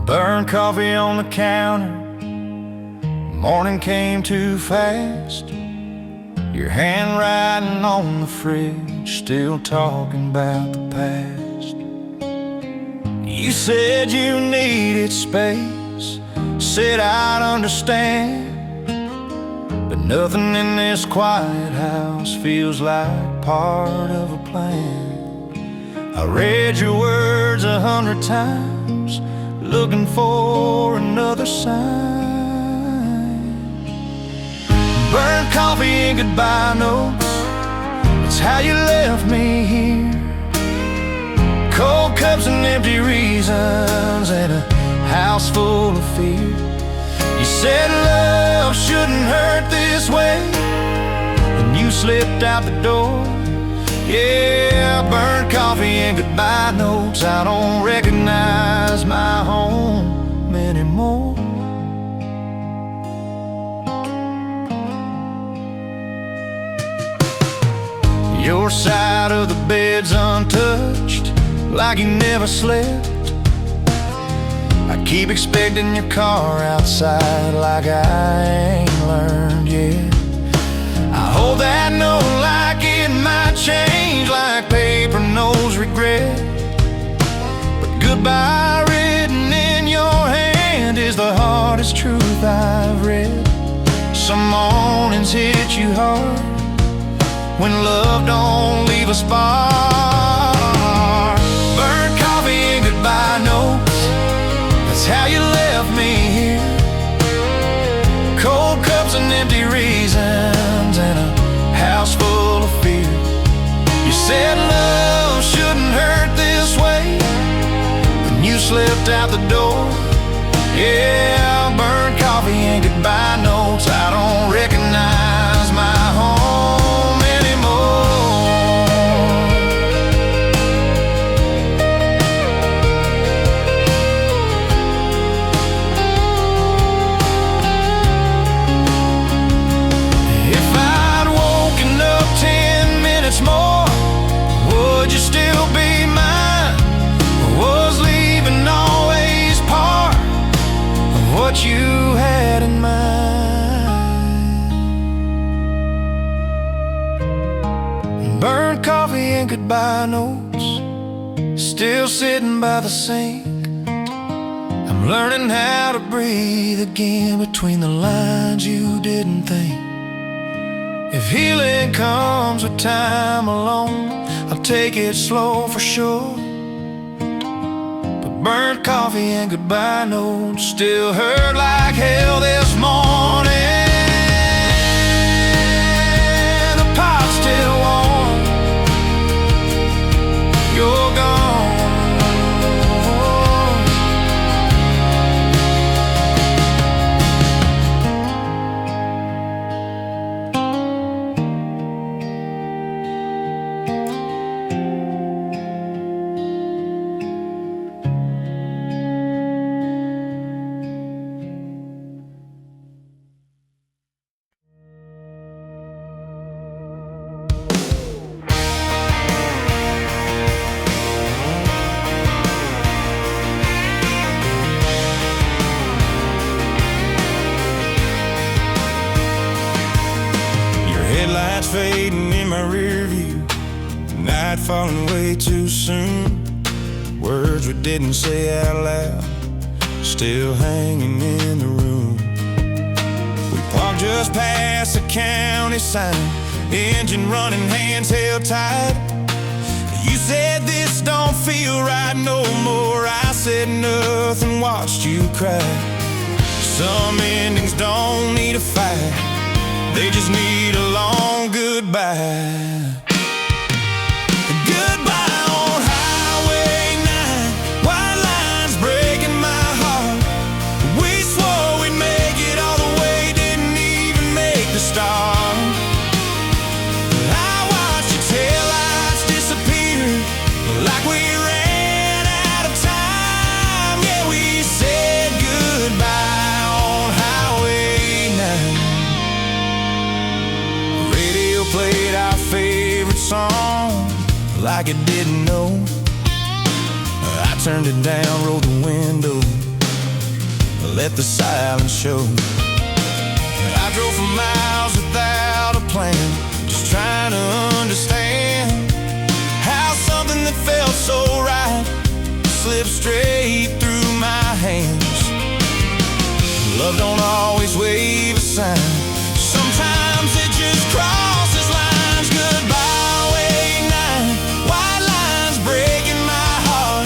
Burned coffee on the counter. Morning came too fast. Your handwriting on the fridge, still talking about the past. You said you needed space, said I'd understand, but nothing in this quiet house feels like part of a plan. I read your words 100 times, looking for another sign. Burnt coffee and goodbye notes, it's how you left me here. Cold cups and empty reasons, and a house full of fear. You said love shouldn't hurt this way, and you slipped out the door. Yeah, burnt coffee and goodbye notes, I don't recognize my home anymore. Your side of the bed's untouched, like you never slept. I keep expecting your car outside, like I ain't learned yet. I hold that note like it might change, like paper knows regret. But goodbye written in your hand is the hardest truth I've read. Some mornings hit you hard when love don't leave a spark. Burnt coffee and goodbye notes, that's how you left me here. Cold cups and empty reasons, and a house full of fear. You said love shouldn't hurt this way, when you slipped out the door. Yeah, burnt coffee and goodbye notes, I don't recognize my home anymore. If I'd woken up 10 minutes more, would you still be mine? Or was leaving always part of what you had in mind? Burnt coffee and goodbye notes, still sitting by the sink. I'm learning how to breathe again between the lines you didn't think. If healing comes with time alone, I'll take it slow for sure. But burnt coffee and goodbye notes still hurt like hell this morning. The pot's still warm, you're gone. Headlights fading in my rear view, night falling way too soon. Words we didn't say out loud, still hanging in the room. We parked just past the county sign, engine running, hands held tight. You said this don't feel right no more. I said nothing, watched you cry. Some endings don't need a fight, they just need a long goodbye. Goodbye on Highway 9, white lines breaking my heart. We swore we'd make it all the way, didn't even make the start. I watched your taillights disappear, like we ran out of time. Yeah, we said goodbye on Highway 9. Played our favorite song like it didn't know. I turned it down, rolled the window, let the silence show. I drove for miles without a plan, just trying to understand how something that felt so right slipped straight through my hands. Love don't always wave a sign, sometimes it just crosses lines. Goodbye, Highway 9, white lines breaking my heart.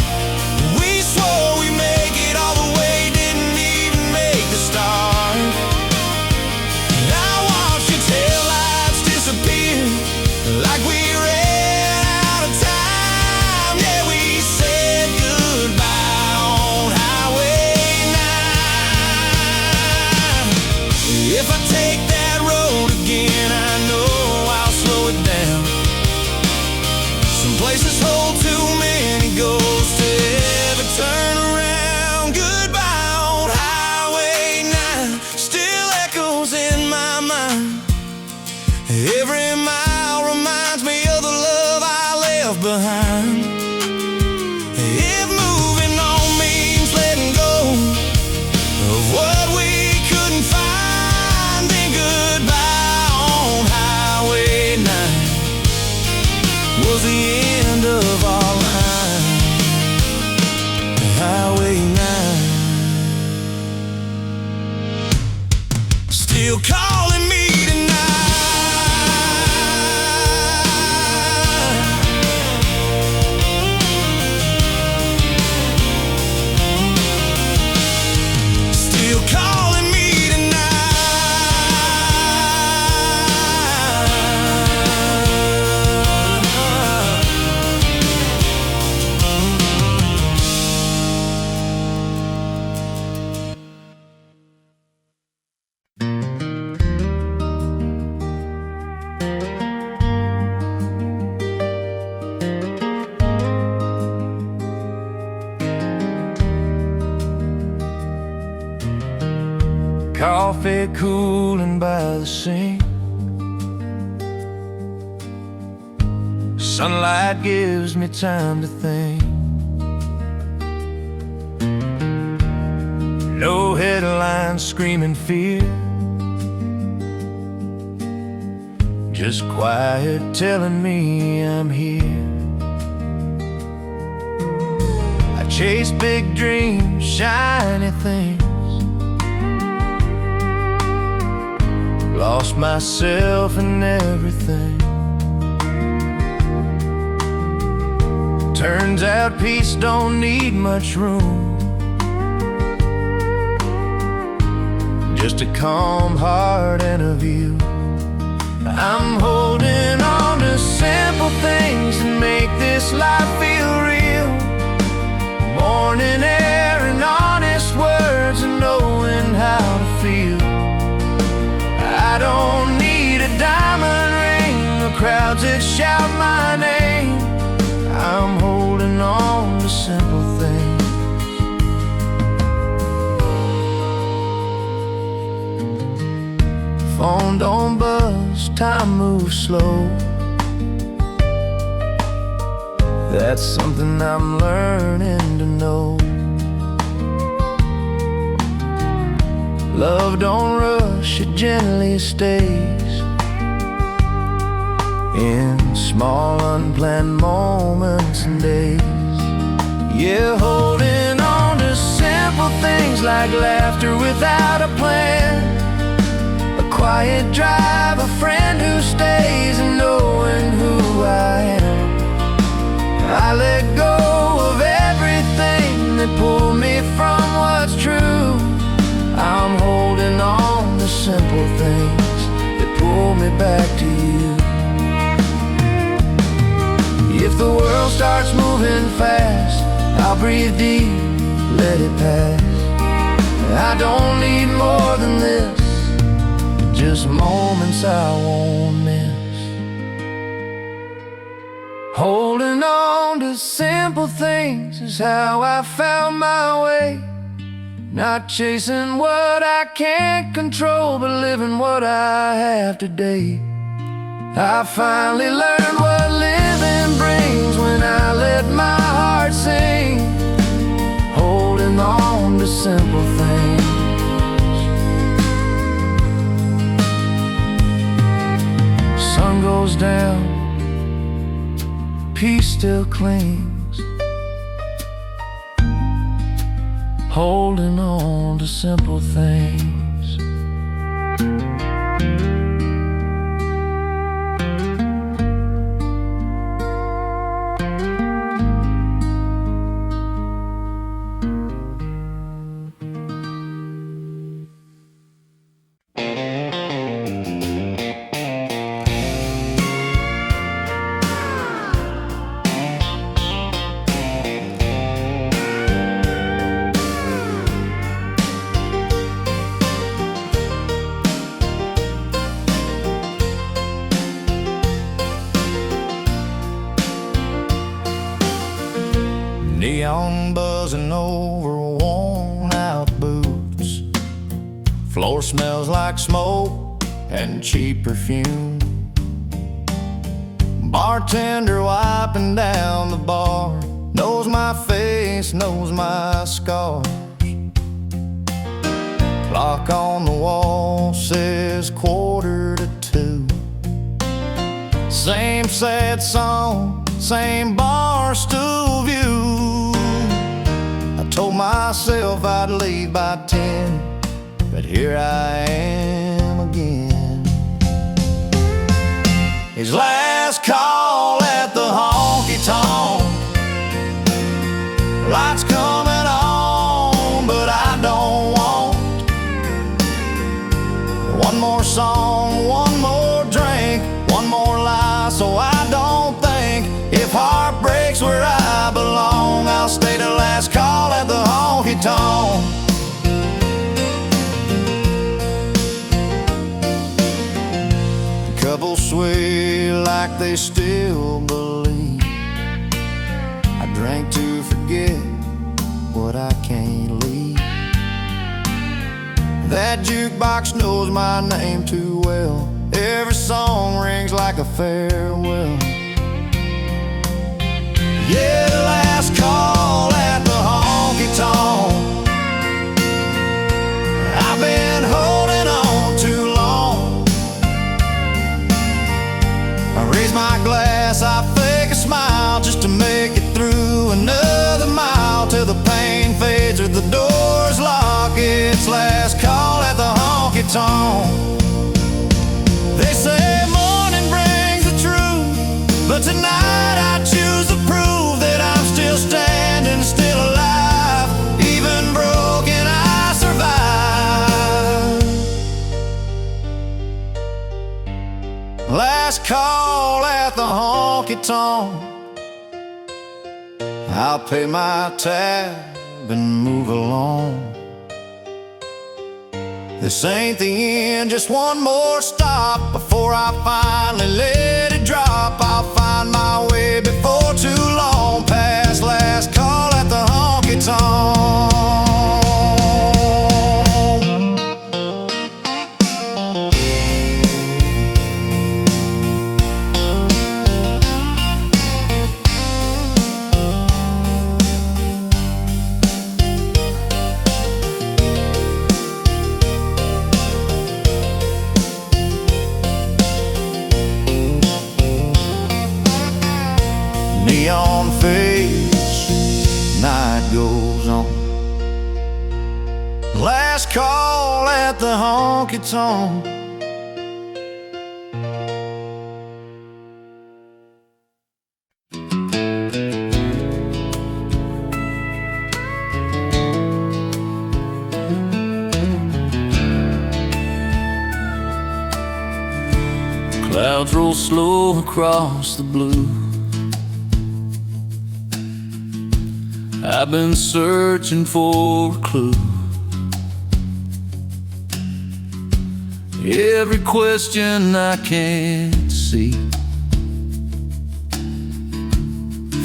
We swore we'd make it all the way, didn't even make the start. And I watched your taillights disappear like we ran out of time. Yeah, we said goodbye on Highway 9. If I take that road again, I know I'll slow it down. Some places hold too many ghosts to ever turn around. Goodbye on Highway 9 still echoes in my mind. Every mile reminds me of the love I left behind. If moving on means letting go of what we couldn't find, then goodbye on Highway 9 was the end of our line. Highway 9 still calling me tonight. Still calling me Coffee cooling by the sink, sunlight gives me time to think. No headlines screaming fear, just quiet telling me I'm here. I chase big dreams, shiny things, lost myself in everything. Turns out peace don't need much room, just a calm heart and a view. I'm holding on to simple things that make this life feel real. Morning air and honest words and knowing how to feel. I don't need a diamond ring or crowds that shout my name. I'm holding on to simple things. Phone don't buzz, time moves slow. That's something I'm learning to know. Love don't rush, it gently stays in small unplanned moments and days. Yeah, holding on to simple things like laughter without a plan, a quiet drive, a friend who stays, and knowing who I am. I let go of everything that pulled me from what's true. I'm holding on to simple things that pull me back to you. If the world starts moving fast, I'll breathe deep, let it pass. I don't need more than this, just moments I won't miss. Holding on to simple things is how I found my way. Not chasing what I can't control, but living what I have today. I finally learned what living brings when I let my heart sing. Holding on to simple things. peace still clings, holding on to simple things. Neon buzzing over worn out boots, floor smells like smoke and cheap perfume. Bartender wiping down the bar, knows my face, knows my scars. Clock on the wall says 1:45. Same sad song, same bar stool view. I told myself I'd leave by 10, but here I am again. His last call at the honky-tonk, lights coming on, but I don't want one more song, one more drink, one more lie, so I don't think if heart breaks where I belong, I'll stay the last call at the honky-tonk. The couple sway like they still believe. I drank to forget what I can't leave. That jukebox knows my name too well. Every song rings like a farewell. Yeah, the last call at the honky-tonk. I've been holding on too long. I raise my glass, I fake a smile just to make it through another mile till the pain fades or the doors lock. It's last call at the honky-tonk. They say morning brings the truth, but tonight I choose to prove that I'm still standing, still alive. Even broken, I survive. Last call at the honky-tonk. I'll pay my tab and move along. This ain't the end, just one more stop before I finally let it drop. I'll find my way before too long, past last call at the honky-tonk. Neon fades, night goes on. Last call at the honky-tonk. Clouds roll slow across the blue. I've been searching for a clue. Every question I can't see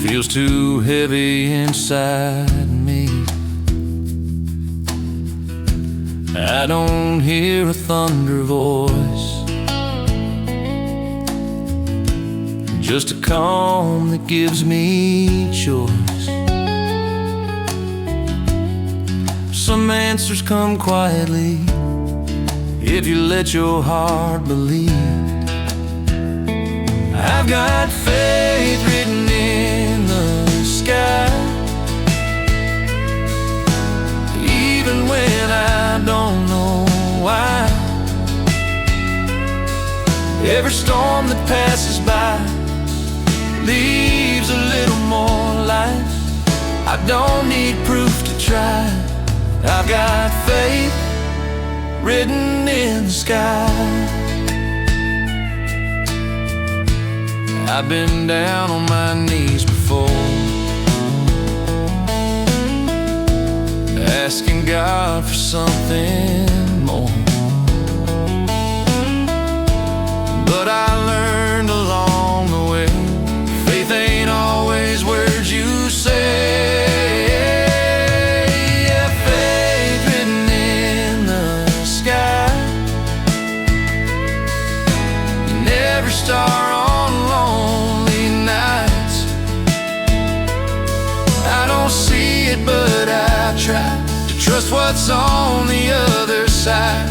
feels too heavy inside me. I don't hear a thunder voice, just a calm that gives me choice. Some answers come quietly if you let your heart believe. I've got faith written in sky, even when I don't know why. Every storm that passes by leaves a little more light. I don't need proof to try. I've got faith written in the sky. I've been down on my knees before, asking God for something more. But I learned along the way, faith ain't always words you say. Yeah, faith written in the sky, and every star on lonely nights. I don't see it, but I try to trust what's on the other side.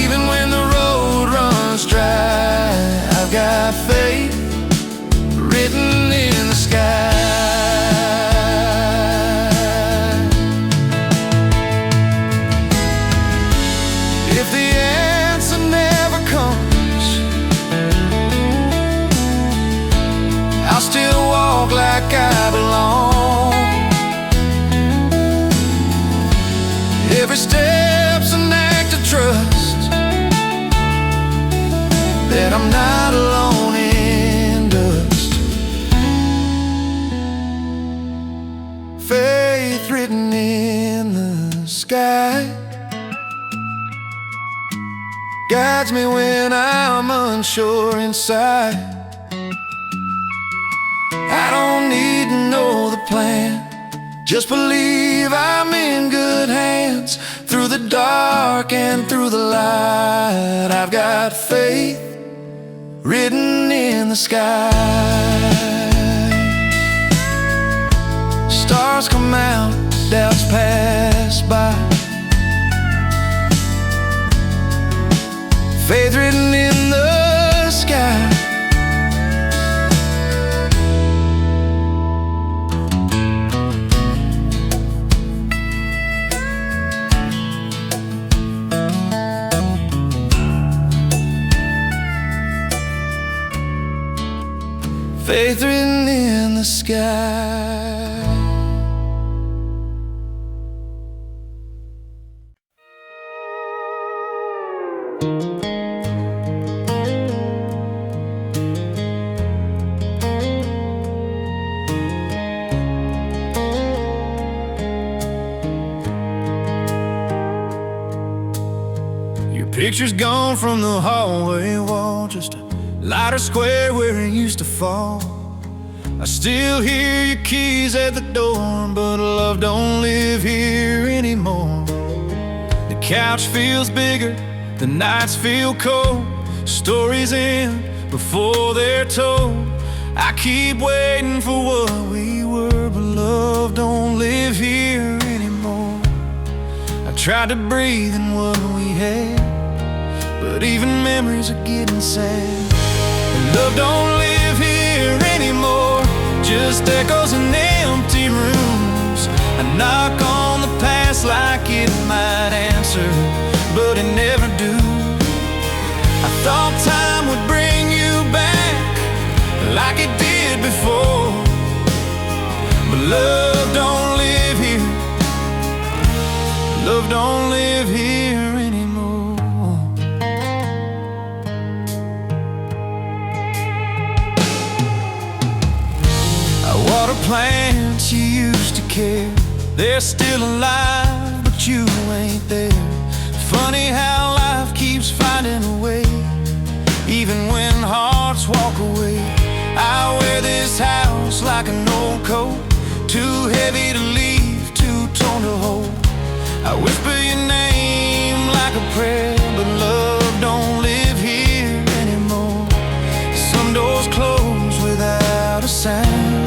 Even when the road runs dry, I've got faith written in the sky. If the answer never comes, I'll still walk like I belong. Every step's an act of trust, that I'm not alone in dust. Faith written in the sky guides me when I'm unsure inside. I don't need to know the plan, just believe I'm in good hands. Through the dark and through the light, I've got faith written in the sky. Stars come out, doubts pass by. Faith written in the sky. Faith written in the sky. Your picture's gone from the hallway wall, just a lighter square where it used to fall. I still hear your keys at the door, but love don't live here anymore. The couch feels bigger, the nights feel cold. Stories end before they're told. I keep waiting for what we were, but love don't live here anymore. I tried to breathe in what we had, but even memories are getting sad. Love don't live here anymore, just echoes in empty rooms. I knock on the past like it might answer, but it never do. I thought time would bring you back like it did before, but love don't live here. Love don't live here anymore. Water plants you used to care, they're still alive, but you ain't there. Funny how life keeps finding a way, even when hearts walk away. I wear this house like an old coat, too heavy to leave, too torn to hold. I whisper your name like a prayer, but love don't live here anymore. Some doors close without a sound,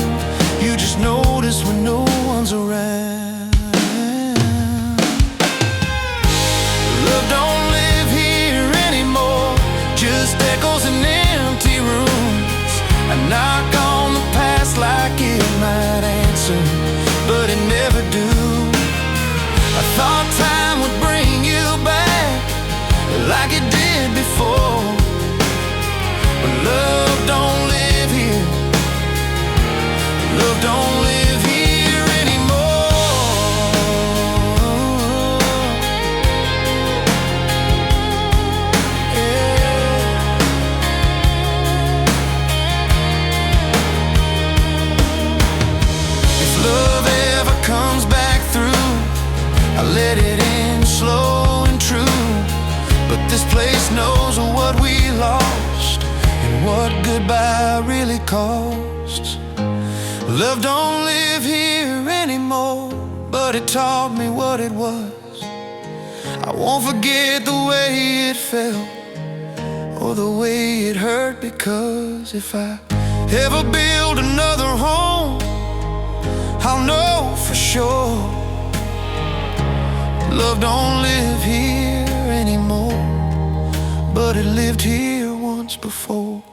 you just notice when no one's around. Love don't live here anymore, just echoes in empty rooms. I knock on the past like it might answer, it buy really costs. Love don't live here anymore, but it taught me what it was. I won't forget the way it felt, or the way it hurt, because if I ever build another home, I'll know for sure love don't live here anymore, but it lived here once before.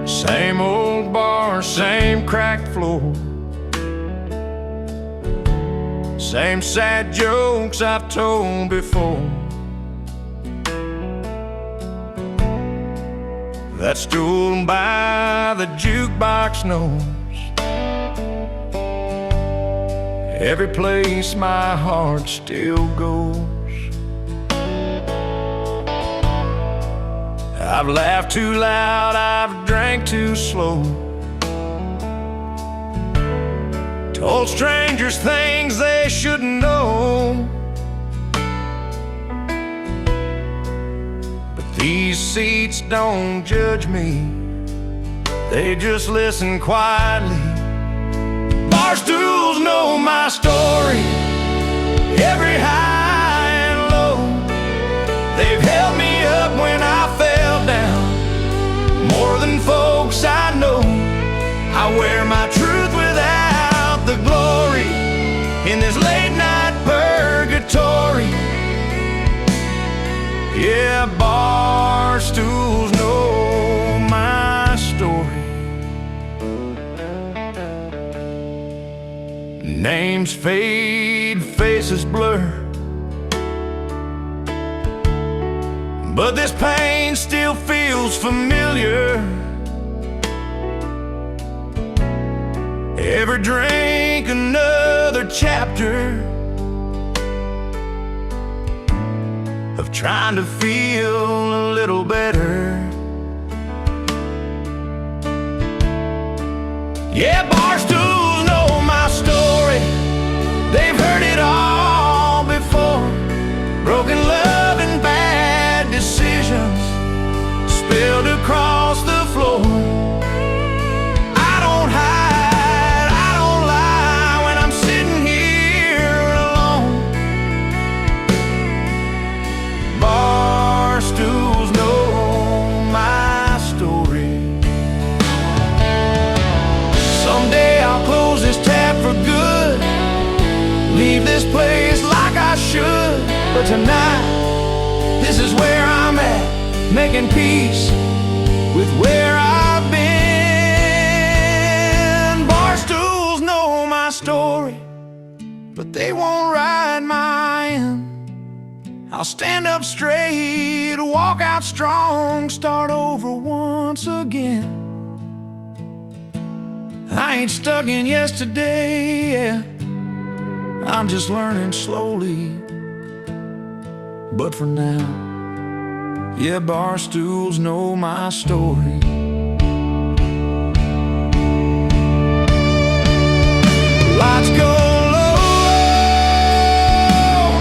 Same old bar, same cracked floor, same sad jokes I've told before. That stool by the jukebox knows every place my heart still goes. I've laughed too loud, I've drank too slow, told strangers things they shouldn't know. But these seats don't judge me, they just listen quietly. Bar stools know my story, every high and low. They've held me up when I fell down, more than folks I know. I wear my truth without the glory in this late night purgatory. Yeah, bar stools know my story. Names fade, faces blur, but this pain still feels familiar. Every drink, another chapter of trying to feel a little better. Yeah, bar stools know my story, they've heard it all before. Broken love and bad decisions spilled across the floor. I don't hide, I don't lie when I'm sitting here alone. Bar stools know my story. Someday I'll close this tab for good, leave this place like I should. But tonight, this is where I'm at, making peace with where I've been. Bar stools know my story, but they won't ride my end. I'll stand up straight, walk out strong, start over once again. I ain't stuck in yesterday, yeah. I'm just learning slowly. But for now, yeah, bar stools know my story. Lights go low,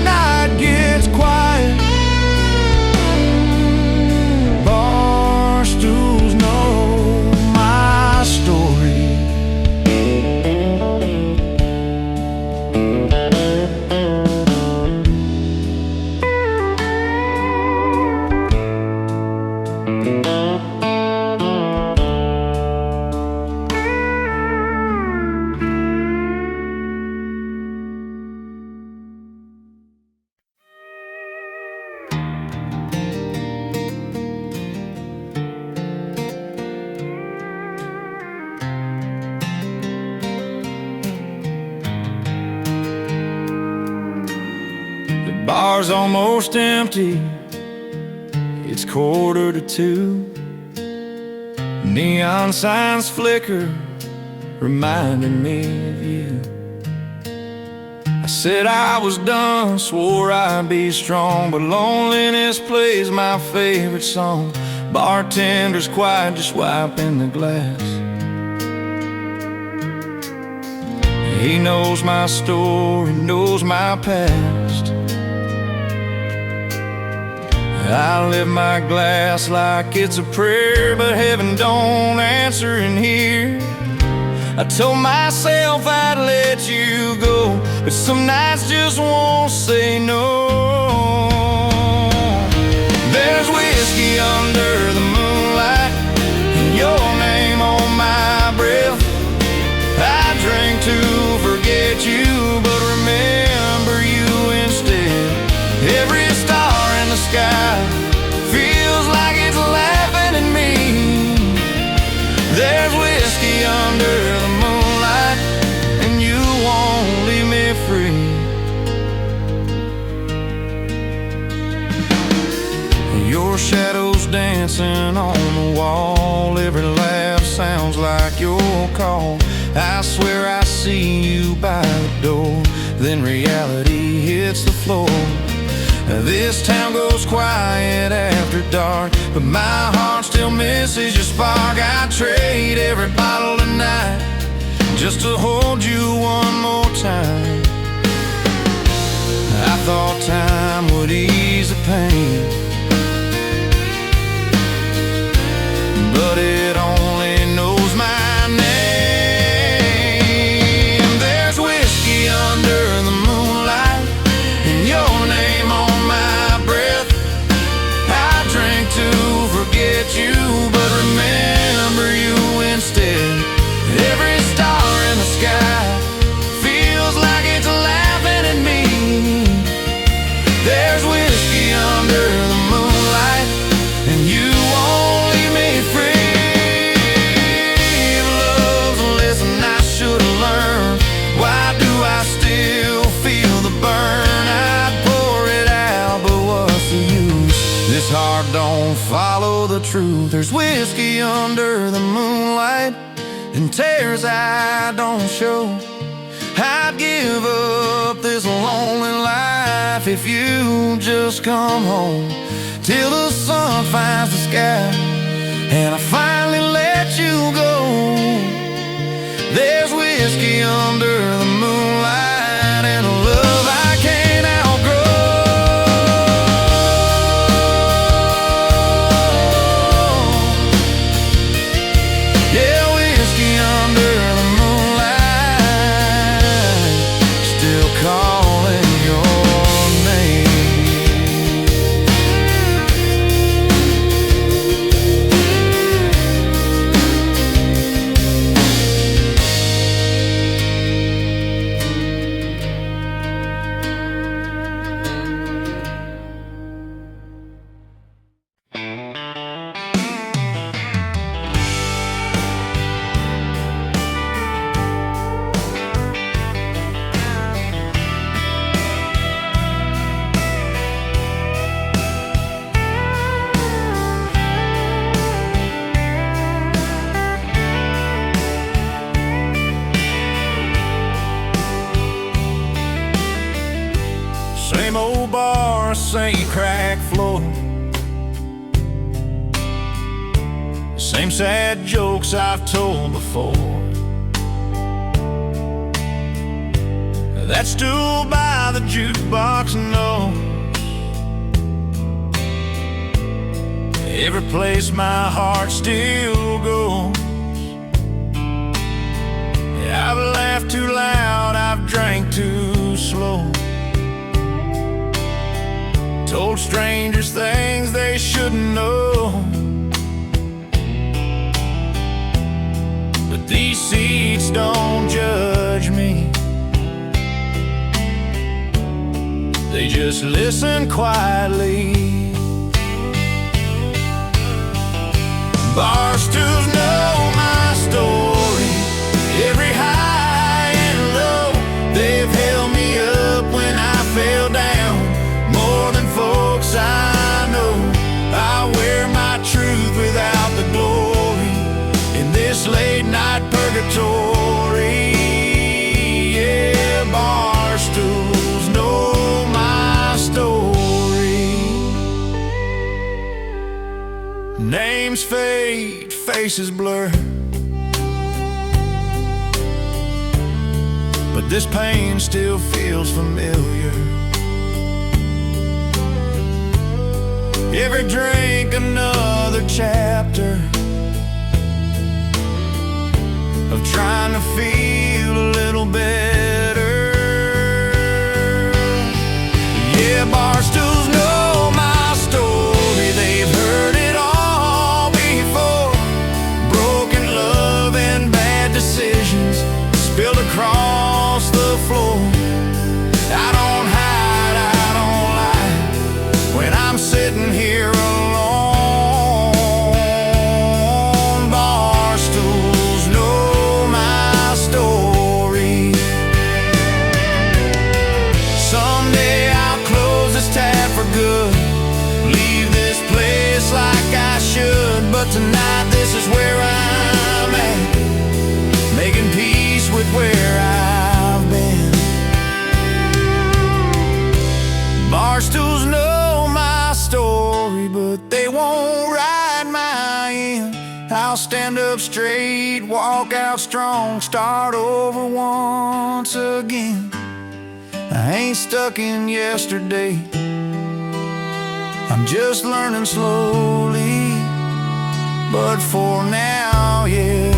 night gets quiet. Bar stools know my story. Bar's almost empty, it's 1:45. Neon signs flicker, reminding me of you. I said I was done, swore I'd be strong, but loneliness plays my favorite song. Bartender's quiet, just wiping the glass. He knows my story, knows my past. I live my glass like it's a prayer, but heaven don't answer in here. I told myself I'd let you go, but some nights just won't say no. There's whiskey under the moonlight, and your name on my breath. I drink to forget you, but remember you instead. Every star in the sky feels like it's laughing at me. There's whiskey under the moonlight, and you won't leave me free. Your shadow's dancing on the wall, every laugh sounds like your call. I swear I see you by the door, then reality hits the floor. This town goes quiet after dark, but my heart still misses your spark. I'd trade every bottle tonight just to hold you one more time. I thought time would ease the pain, but it only knows my name. There's whiskey under the moonlight, and your name on my breath. I drink to forget you, but remember you instead. Every star in the sky feels like it's laughing at me. There's whiskey under the moonlight, and you won't leave me free. If love's a lesson I should have learned, why do I still feel the burn? I'd pour it out, but what's the use? This heart don't follow the truth. There's whiskey under the moonlight, and tears I don't show. I'd give up this lonely life if you just come home. Till the sun finds the sky, and I finally let you go. There's whiskey under the moonlight, and a love I can't outgrow. Yeah, whiskey under the moonlight, still calling your name. Same old bar, same crack floor, same sad jokes I've told before. That stool by the jukebox knows every place my heart still goes. I've laughed too loud, I've drank too slow, told strangers things they shouldn't know. But these seats don't judge me, they just listen quietly. Bar stools know my story, every high and low. They've held me up when I fell down, Names fade, faces blur, but this pain still feels familiar. Every drink another chapter of trying to feel a little better. Yeah, bar stools know my story. They've heard it all before. Broken love and bad decisions spilled across the floor. I don't hide, I don't lie when I'm sitting here alone. Bar stools know my story. Someday I'll close this tab for good, leave this place like I should, but tonight this is where I'm at, making peace with where I've been. Bar stools know my story, but they won't ride my end. I'll stand up straight, walk out strong, start over once again. I ain't stuck in yesterday, I'm just learning slowly, but for now, yeah.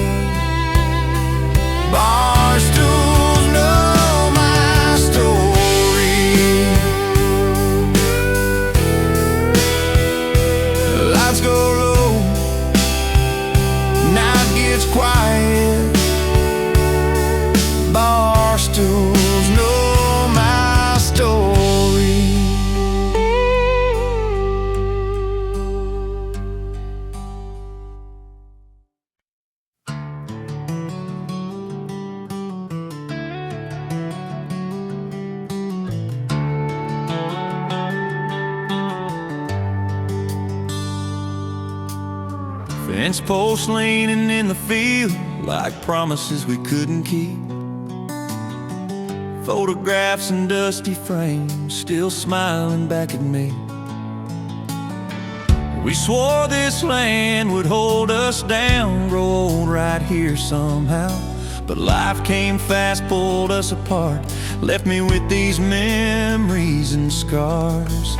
Bar stools know my story. Lights go low, night gets quiet. Bar stools know my story. Fence posts leaning in the field like promises we couldn't keep. Photographs in dusty frames still smiling back at me. We swore this land would hold us down, grow old right here somehow. But life came fast, pulled us apart, left me with these memories and scars.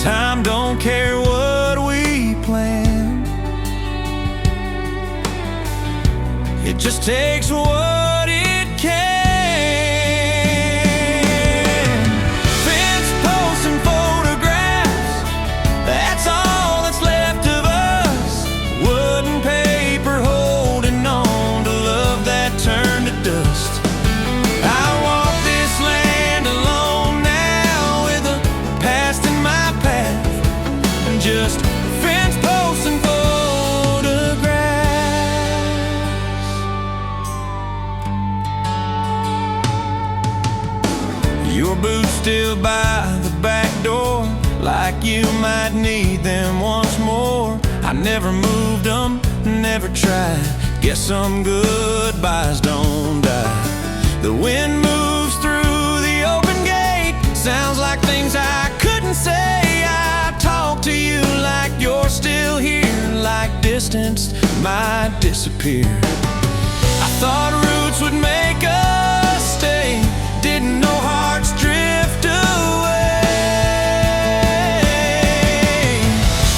Time don't care what we plan, it just takes what it can. Fence posts and photographs, that's all that's left of us. Wood and paper holding on to love that turned to dust. I walk this land alone now with the past in my path, and just fence posts and photographs. Your boots still by the back door, like you might need them once more. I never moved them, never tried. Guess some goodbyes don't die. The wind moves through the open gate, sounds like things I couldn't say. I talk to you like you're still here, like distance might disappear. I thought roots would make us stay, didn't know hearts drift away.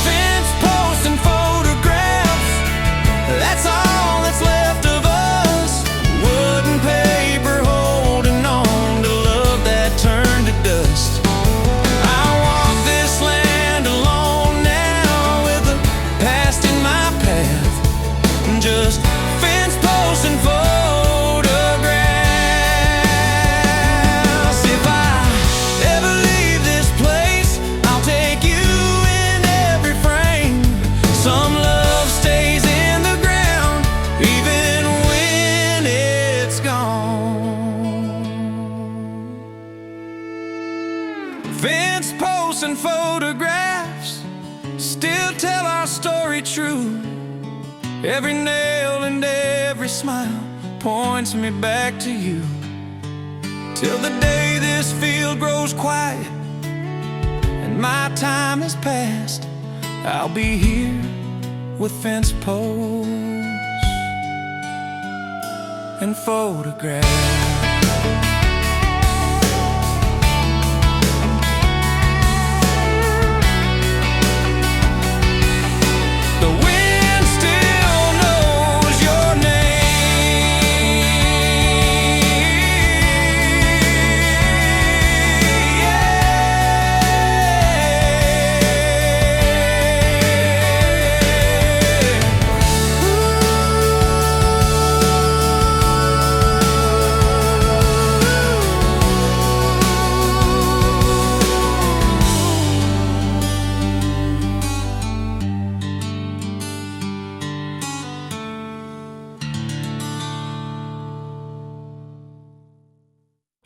Fence posts and photographs, that's all that's left of us. Wood and paper holding on to love that turned to dust. I walk this land alone now with the past in my path, just fence posts and photographs. If I ever leave this place, I'll take you in every frame. Some love stays in the ground even when it's gone. Fence posts and photographs still tell our story true. Every nail and every smile points me back to you. Till the day this field grows quiet and my time has passed, I'll be here with fence posts and photographs.